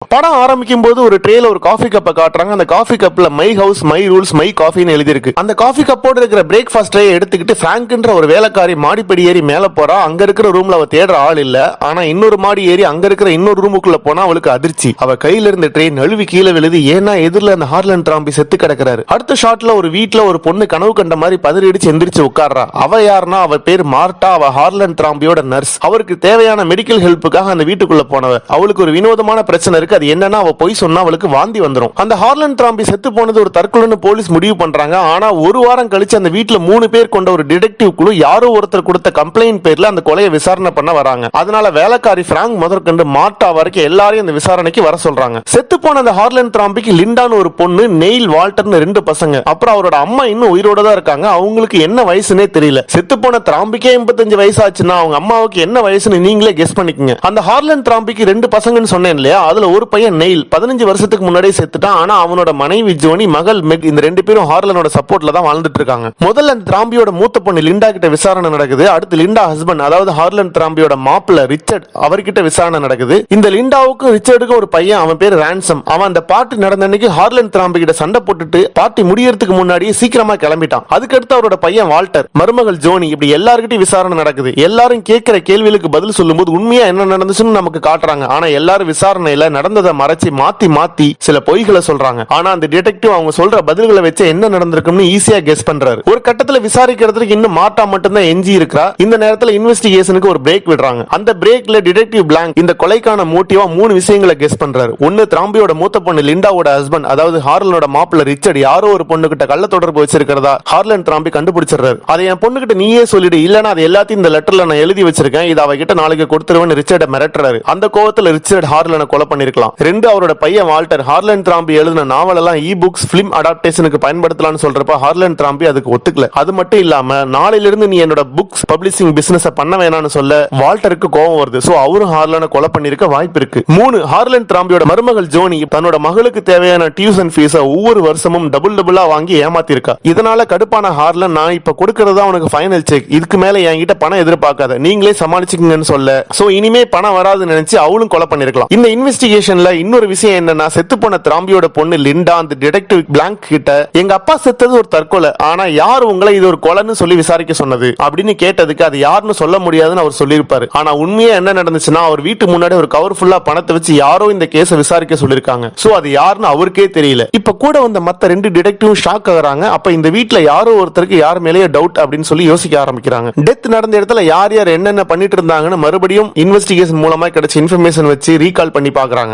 படம் ஆரம்பிக்கும் போது ஒரு ட்ரேல ஒரு காஃபி கப்பை காட்டுறாங்க. அந்த காஃபி கப்ல my house my rules my காஃபின்னு எழுதிருக்கு. அந்த காஃபி கப்போட இருக்கிற பிரேக்ஃபாஸ்ட் ட்ரே எடுத்துக்கிட்டு பிராங்க்ன்ற ஒரு வேலைக்காரி மாடிப்படி ஏறி மேல போறா. அங்க இருக்கிற ரூம்ல அவ தேடுற ஆள் இல்ல. ஆனா இன்னொரு மாடி ஏறி அங்க இருக்கிற இன்னொரு ரூமுக்குள்ள போனா அவளுக்கு அதிர்ச்சி. அவ கையில இருந்த ட்ரே நழுவி கீழே விழுது. ஏன்னா எதிரில அந்த ஹார்லன் டிராம்பி செத்து கிடக்குறாரு. அடுத்த ஷாட்ல ஒரு வீட்டுல ஒரு பொண்ணு கனவு கண்ட மாதிரி பதறிடிச்சு எந்திரிச்சு உட்கார்றா. அவ யாருன்னா அவ பேர் மார்ட்டா. அவ ஹார்லன் டிராம்பியோட நர்ஸ். அவருக்கு தேவையான மெடிக்கல் ஹெல்ப்புக்காக அந்த வீட்டுக்குள்ள போனவ. அவளுக்கு ஒரு வினோதமான பிரச்சனை இருக்கு. அது என்னன்னா அவ போய் சொன்னா அவளுக்கு வாந்தி வந்துரும். அந்த ஹார்லன் டிராம்பி செத்து போனது ஒரு தற்கொலைன்னு போலீஸ் முடிவு பண்றாங்க. ஆனா ஒரு வாரம் கழிச்சு அந்த வீட்டுல 3 பேர் கொண்ட ஒரு டிடெக்டிவ் குழு யாரோ ஒருத்தர் கொடுத்த கம்ப்ளைண்ட் பேர்ல அந்த கொலையை விசாரணை பண்ண வராங்க. அதனால வேலைக்காரி பிராங்க் முதற்கொண்டு மார்ட்டா வரைக்கும் எல்லாரையும் அந்த விசாரணைக்கு வர சொல்றாங்க. செத்து போன அந்த ஹார்லன் டிராம்பிக்கு லிண்டான்னு ஒரு பொண்ணு, நெயில் வால்டர்னு 2 பசங்க. அப்புறம் அவரோட அம்மா இன்னும் உயிரோட தான் இருக்காங்க. அவங்களுக்கு என்ன வயசுனே தெரியல. செத்து போன டிராம்பிக்கே 85 வயசு ஆச்சுன்னா அவங்க அம்மாவுக்கு என்ன வயசுன்னு நீங்களே கெஸ் பண்ணிக்கங்க. அந்த ஹார்லன் டிராம்பிக்கு 2 பசங்கன்னு சொன்னேன் இல்லையா, அதுல ஒரு பையன் நெயில் 15 வருஷத்துக்கு முன்னாடியே செத்துட்டான். ஆனா அவனோட மனைவி ஜோனி, மகள் மெக், இந்த 2 பேரும் ஹார்லனோட சப்போர்ட்ல தான் வாழ்ந்துட்டு இருக்காங்க. முதல்ல அந்த டிராம்பியோட மூத்த பொண்ணு லிண்டா கிட்ட விசாரணை நடக்குது. அடுத்து லிண்டா ஹஸ்பண்ட், அதாவது ஹார்லன் டிராம்பியோட மாப்பிள்ள ரிச்சர்ட், அவர்கிட்ட விசாரணை நடக்குது. இந்த லிண்டாவுக்கும் ரிச்சர்டுக்கும் ஒரு பையன், அவன் பேர் ரான்சம். அவன் அந்த பார்ட்டி நடந்த அன்னைக்கு ஹார்லன் டிராம்பி கிட்ட சண்டை போட்டுட்டு பார்ட்டி முடியறதுக்கு முன்னாடியே சீக்கிரமா கிளம்பிட்டான். அதுக்கடுத்து அவரோட பையன் வால்டர், மருமகள் ஜோனி, இப்படி எல்லார்கிட்டயும் விசாரணை நடக்குது. எல்லாரும் கேட்கிற கேள்விகளுக்கு பதில் சொல்லும்போது உண்மையா என்ன நடந்துச்சுன்னு நமக்கு காட்டுறாங்க. ஆனா எல்லாரும் விசாரணையில நடந்ததை மறைச்சு மாத்தி மாத்தி சில பொய்களை சொல்றாங்க. ஆனா அந்த டிடெக்டிவ் அவங்க சொல்ற பதில்களை வச்சு என்ன நடந்திருக்கும்னு ஈஸியா கெஸ் பண்றாரு. ஒரு கட்டத்துல விசாரிக்கிறதுக்கு இன்னும் மார்ட்டா மட்டும் தான் எஞ்சி இருக்கா. இந்த நேரத்துல இன்வெஸ்டிகேஷனுக்கு ஒரு பிரேக் விடுறாங்க. அந்த பிரேக்ல டிடெக்டிவ் பிளாங்க் இந்த கொலைக்கான மோட்டிவா 3 விஷயங்களை கெஸ் பண்றாரு. ஒன்னு, டிராம்பியோட மூத்த பொண்ணு லிண்டாவோட ஹஸ்பண்ட், அதாவது ஹார்லனோட மாப்பிள்ள ரிச்சர்ட் யாரோ ஒரு பொண்ணு கிட்ட கள்ள தொடர்பு வச்சிருக்கிறதா ஹார்லன் டிராம்பி கண்டுபிடிச்சிடுறாரு. அதை என் பொண்ணு கிட்ட நீயே சொல்லிடு, இல்லனா அது எல்லாத்தையும் இந்த லெட்டர்ல நான் எழுதி வச்சிருக்கேன், இதை அவகிட்ட நாளைக்கு கொடுத்துருவேன்னு ரிச்சர்ட மிரட்டுறாரு. அந்த கோவத்துல ரிச்சர்ட் ஹார்லனை கொலை பண்ணிருக்கலாம். 2, அவரோட பையன் வால்டர் ஹார்லன் டிராம்பி எழுதின நாவல் எல்லாம் இ-புக்ஸ் பிலிம் அடாப்டேஷனுக்கு பயன்படுத்தலாம்னு சொல்றப்ப ஹார்லன் டிராம்பி அதுக்கு ஒத்துக்கல. அது மட்டும் இல்லாம நாளையிலிருந்து நீ என்னோட புக்ஸ் பப்ளிஷிங் பிசினஸ் பண்ண வேணாம்னு சொல்ல வால்டருக்கு கோவம் வருது. சோ அவரும் ஹார்லனை கொலை பண்ணிருக்க வாய்ப்பு இருக்கு. 3, ஹார்லன் டிராம்பியோட மருமகள் ஜோனி தன்னோட மகளுக்கு தேவையான டியூஷன் ஃபீஸ ஒவ்வொரு வருஷமும் டபுளா வாங்கி ஏமாத்தி இருக்கா. இதனால கடுப்பான ஹார்லன், நான் இப்ப கொடுக்கறதா உனக்கு ஃபைனல் செக், இதுக்கு மேல என்கிட்ட பணம் எதிர்பார்க்காத, நீங்களே சமாளிச்சுக்கங்கன்னு சொல்ல சோ இனிமே பணம் வராதுன்னு நினைச்சு அவளும் கொலை பண்ணிருக்கலாம். இந்த இன்வெஸ்டிகேஷன்ல இன்னொரு விஷயம் என்னன்னா, செத்து போன டிராம்பியோட பொண்ணு லிண்டா அந்த டிடெக்டிவ் பிளாங்க் கிட்ட எங்க அப்பா செத்தது ஒரு தற்கொலை, ஆனா யார் உங்களை இது ஒரு கொலைன்னு சொல்லி விசாரிக்க சொன்னது அப்படின்னு கேட்டதுக்கு அது யாருன்னு சொல்ல முடியாதுன்னு அவர் சொல்லியிருப்பாரு. ஆனா உண்மையா என்ன நடந்துச்சுன்னா, அவர் வீட்டு முன்னாடி ஒரு கவர் ஃபுல்லா பணத்தை வச்சு யாரோ இந்த கேஸை விசாரிக்க சொல்லிருக்காங்க. சோ அது யாருன்னு அவருக்கே தெரியல. இப்ப கூட வந்த மத்த 2 டிடெக்டிவ் ஷாக் ஆகுறாங்க. அப்ப இந்த வீட்டுல யாரோ ஒருத்தருக்கு யார் மேலேயே டவுட் அப்படின்னு சொல்லி யோசிக்க ஆரம்பிக்கிறாங்க. டெத் நடந்த இடத்துல யார் யார் என்னென்ன பண்ணிட்டு இருந்தாங்கன்னு மறுபடியும் இன்வெஸ்டிகேஷன் மூலமா கிடைச்ச இன்ஃபர்மேஷன் வச்சு ரீகால் பண்ணி பாக்குறாங்க.